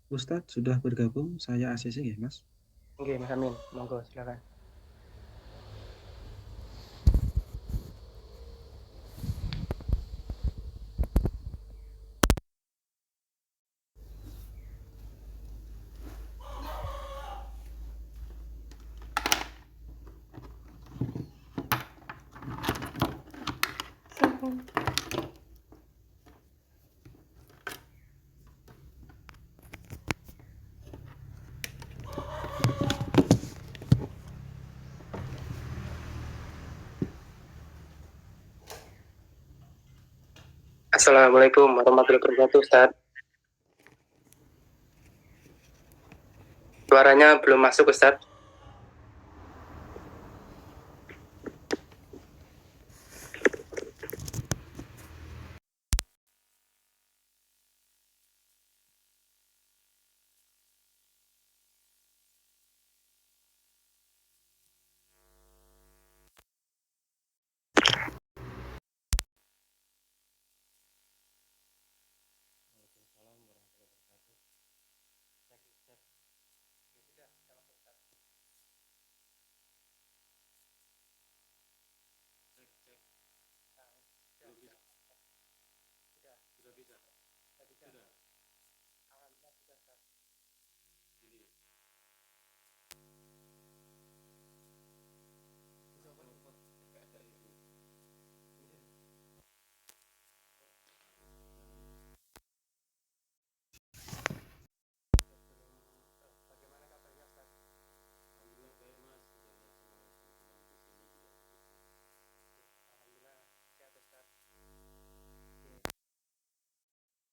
Ustadz sudah bergabung, saya ACC ya Mas. Oke, Mas Amin, monggo silakan. Assalamualaikum warahmatullahi wabarakatuh, Ustaz. Suaranya belum masuk, Ustaz.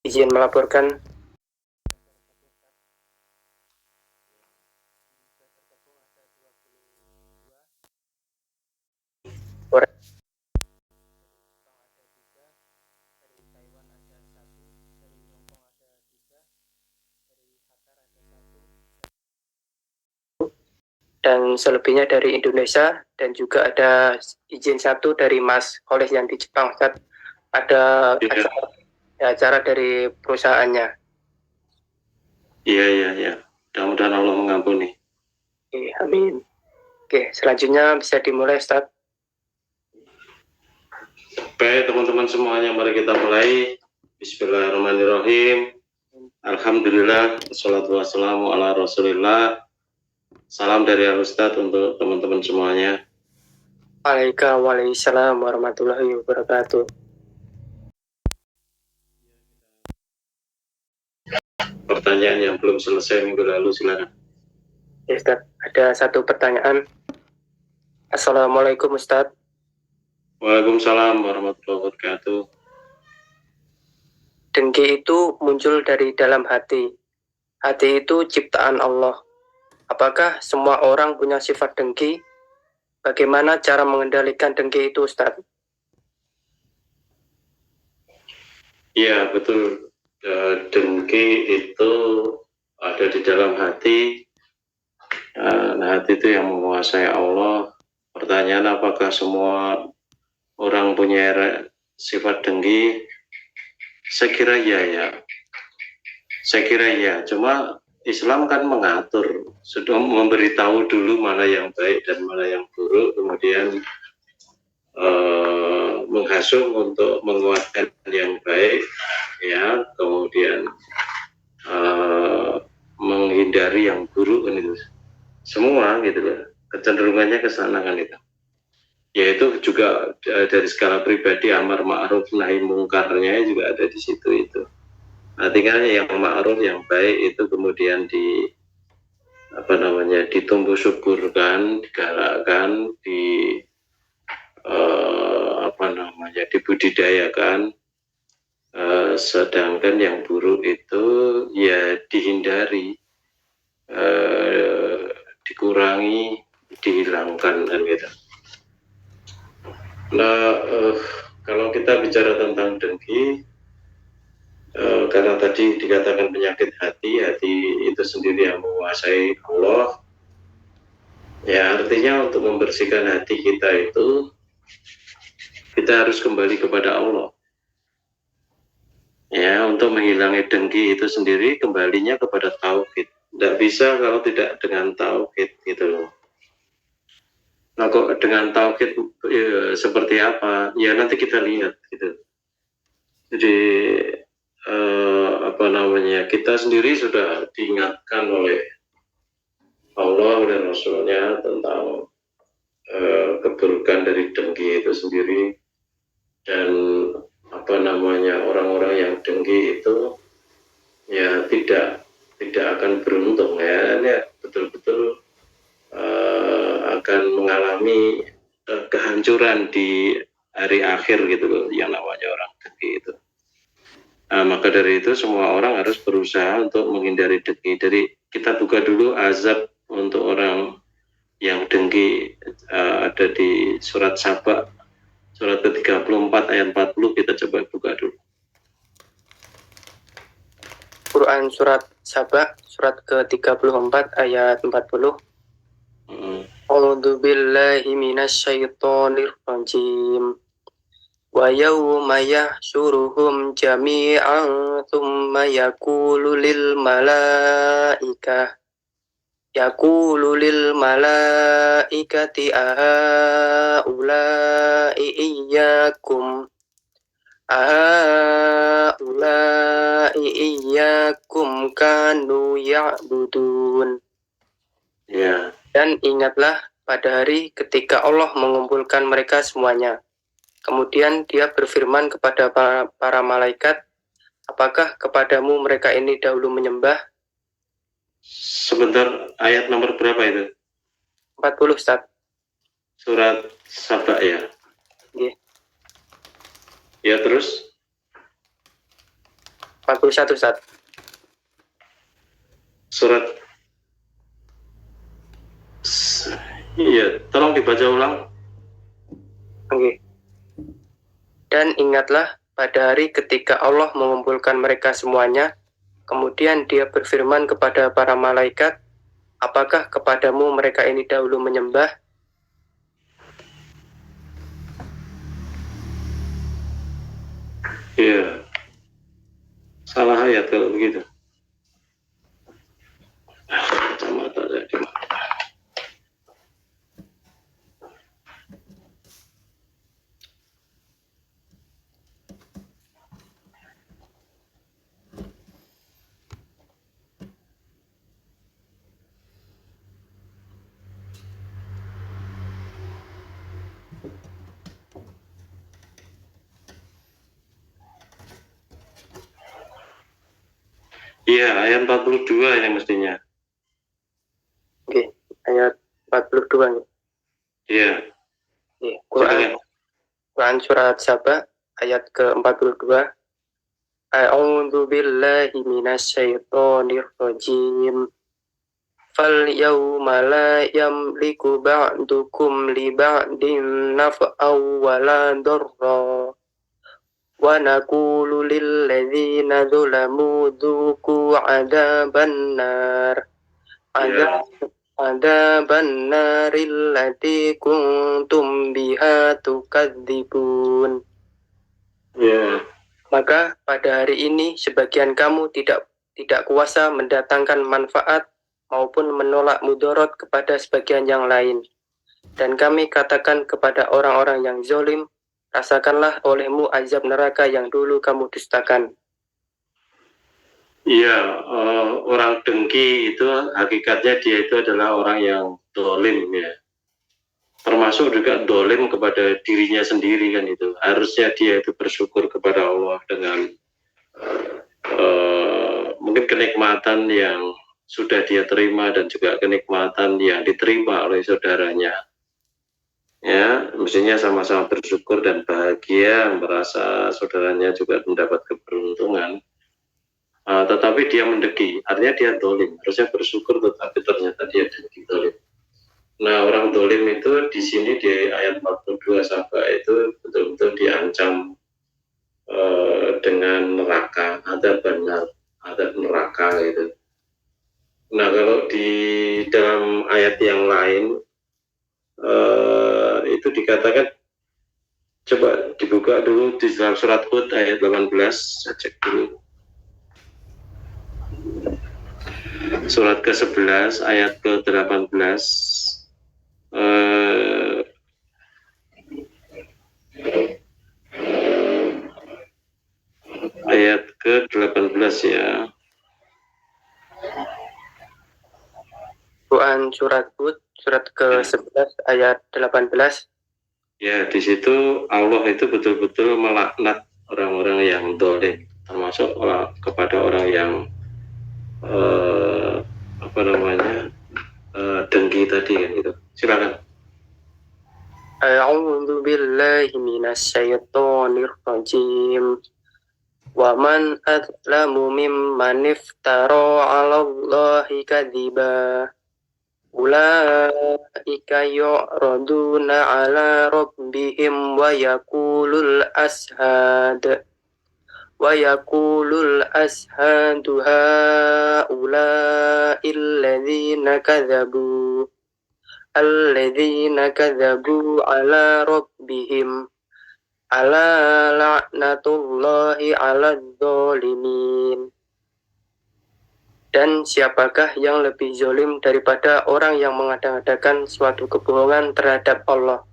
Izin melaporkan. Dan selebihnya dari Indonesia, dan juga ada izin satu dari Mas Oleh yang di Jepang, Ustaz. Ada acara dari perusahaannya. Iya. Mudah-mudahan Allah mengampuni. Oke, amin. Oke, selanjutnya bisa dimulai, Ustaz. Baik, teman-teman semuanya, mari kita mulai. Bismillahirrahmanirrahim. Alhamdulillah, wassalatu wassalamu ala rasulillah. Salam dari Al-Ustadz untuk teman-teman semuanya. Waalaikumsalam warahmatullahi wabarakatuh. Pertanyaan yang belum selesai minggu lalu, silakan. Ya, Ustaz, ada satu pertanyaan. Assalamualaikum, Ustaz. Waalaikumsalam warahmatullahi wabarakatuh. Dengki itu muncul dari dalam hati. Hati itu ciptaan Allah. Apakah semua orang punya sifat dengki? Bagaimana cara mengendalikan dengki itu, Ustaz? Iya, betul. Dengki itu ada di dalam hati. Nah, hati itu yang menguasai Allah. Pertanyaan, apakah semua orang punya sifat dengki? Saya kira ya. Saya kira ya. Cuma Islam kan mengatur, sudah memberitahu dulu mana yang baik dan mana yang buruk, kemudian menghasung untuk menguatkan yang baik, ya, kemudian menghindari yang buruk, kan itu semua gitu loh, kecenderungannya ke sana kan itu. Yaitu juga dari skala pribadi, amar ma'ruf nahi mungkarnya juga ada di situ itu. Artinya yang ma'ruf, yang baik itu kemudian ditumbuh syukurkan, digalakkan, dibudidayakan, sedangkan yang buruk itu ya dihindari, dikurangi, dihilangkan, kan gitu. Nah, kalau kita bicara tentang dengki, karena tadi dikatakan penyakit hati itu sendiri yang menguasai Allah, ya artinya untuk membersihkan hati kita itu kita harus kembali kepada Allah, Ya, untuk menghilangi dengki itu sendiri kembalinya kepada tauhid. Tidak bisa kalau tidak dengan tauhid gitu loh. Nah, kok dengan tauhid seperti apa? Ya nanti kita lihat gitu. Jadi apa namanya, kita sendiri sudah diingatkan oleh Allah dan Rasulnya tentang keburukan dari dengki itu sendiri, dan apa namanya, orang-orang yang dengki itu ya tidak akan beruntung ya, ini betul-betul akan mengalami kehancuran di hari akhir gitu loh, yang namanya orang dengki itu. Nah, maka dari itu semua orang harus berusaha untuk menghindari dengki. Dari kita buka dulu azab untuk orang yang dengki, ada di surat Saba, surat ke-34 ayat 40, kita coba buka dulu. Quran surat Saba, surat ke-34 ayat 40. A'udzu billahi minasyaitonir rajim. Wa yawma yahsyuruhum jami'an thumma yaqulu lil malaikati ahaula'i iyyakum kanu ya'budun. Ya. Dan ingatlah pada hari ketika Allah mengumpulkan mereka semuanya. Kemudian dia berfirman kepada para malaikat, apakah kepadamu mereka ini dahulu menyembah? Sebentar, ayat nomor berapa itu? 40, Ustaz. Surat Saba ya? Iya. Ya, terus? 41, Ustaz. Surat, iya, tolong dibaca ulang. Oke. Dan ingatlah pada hari ketika Allah mengumpulkan mereka semuanya, kemudian dia berfirman kepada para malaikat, apakah kepadamu mereka ini dahulu menyembah? Iya. Salah ayat kalau begitu. Kacamata saya di mana? Iya, ayat 42 ini mestinya. Oke, ayat 42. Iya. Quran surat Saba ayat ke-42. A'udzu billahi minasyaitonir rajim. Fal yawma la yamliku ba'dukum li ba'din naf'aw wala darra. Wa naqulu lil ladzina dzalamu dzuqu 'adzaban nar. Adzaban naril lati kuntum biha tukadzibun. Ya. Maka pada hari ini sebagian kamu tidak kuasa mendatangkan manfaat maupun menolak mudarat kepada sebagian yang lain. Dan kami katakan kepada orang-orang yang zalim, rasakanlah olehmu azab neraka yang dulu kamu dustakan. Iya, orang dengki itu hakikatnya dia itu adalah orang yang dolim ya. Termasuk juga dolim kepada dirinya sendiri kan itu. Harusnya dia itu bersyukur kepada Allah dengan mungkin kenikmatan yang sudah dia terima dan juga kenikmatan yang diterima oleh saudaranya. Ya, mestinya sama-sama bersyukur dan bahagia, merasa saudaranya juga mendapat keberuntungan. Tetapi dia mendengki, artinya dia dolim. Harusnya bersyukur, tetapi ternyata dia dengki, dolim. Nah, orang dolim itu di sini di ayat 42 sampai itu betul-betul diancam dengan neraka, ada neraka itu. Nah, kalau di dalam ayat yang lain itu dikatakan Coba dibuka dulu di dalam surat Hud ayat 18, saya cek dulu. Surat ke-11 ayat ke-18. Ayat ke-18 ya. Quran surat Hud, surat ke-11 ayat 18. Ya, di situ Allah itu betul-betul melaknat orang-orang yang dolim, termasuk kepada orang yang dengki tadi kan itu. Silakan. A'udzu billahi minasyaitonir rajim. Wa man adzlamu mimman iftara 'alallahi kadziba. Ulaika yu'raduna 'ala rabbihim wa yaqulul ashhadu haula'il ladzina kadzabu 'ala rabbihim ala la'natullahi 'alal dzalimin. Dan siapakah yang lebih zalim daripada orang yang mengada-adakan suatu kebohongan terhadap Allah?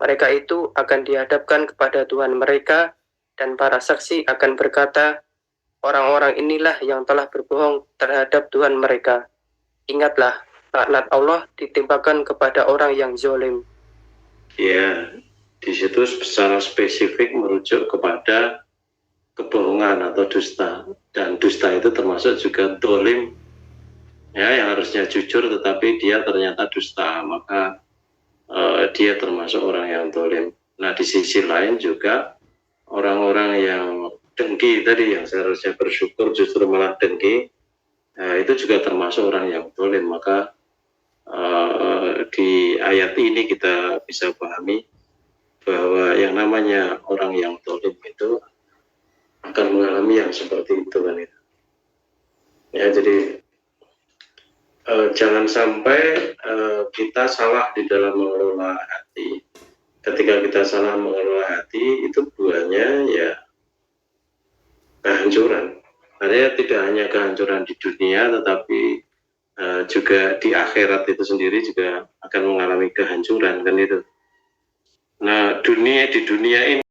Mereka itu akan dihadapkan kepada Tuhan mereka, dan para saksi akan berkata, orang-orang inilah yang telah berbohong terhadap Tuhan mereka. Ingatlah, laknat Allah ditimpakan kepada orang yang zalim. Ya, di situ secara spesifik merujuk kepada kebohongan atau dusta, dan dusta itu termasuk juga dolim ya, yang harusnya jujur tetapi dia ternyata dusta, maka dia termasuk orang yang dolim. Nah, di sisi lain juga orang-orang yang dengki tadi, yang seharusnya bersyukur justru malah dengki, itu juga termasuk orang yang dolim. Maka di ayat ini kita bisa pahami bahwa yang namanya orang yang dolim itu akan mengalami yang seperti itu kan itu. Ya, jadi jangan sampai kita salah di dalam mengelola hati. Ketika kita salah mengelola hati, itu buahnya ya kehancuran. Artinya tidak hanya kehancuran di dunia, tetapi juga di akhirat itu sendiri juga akan mengalami kehancuran kan itu. Nah, di dunia ini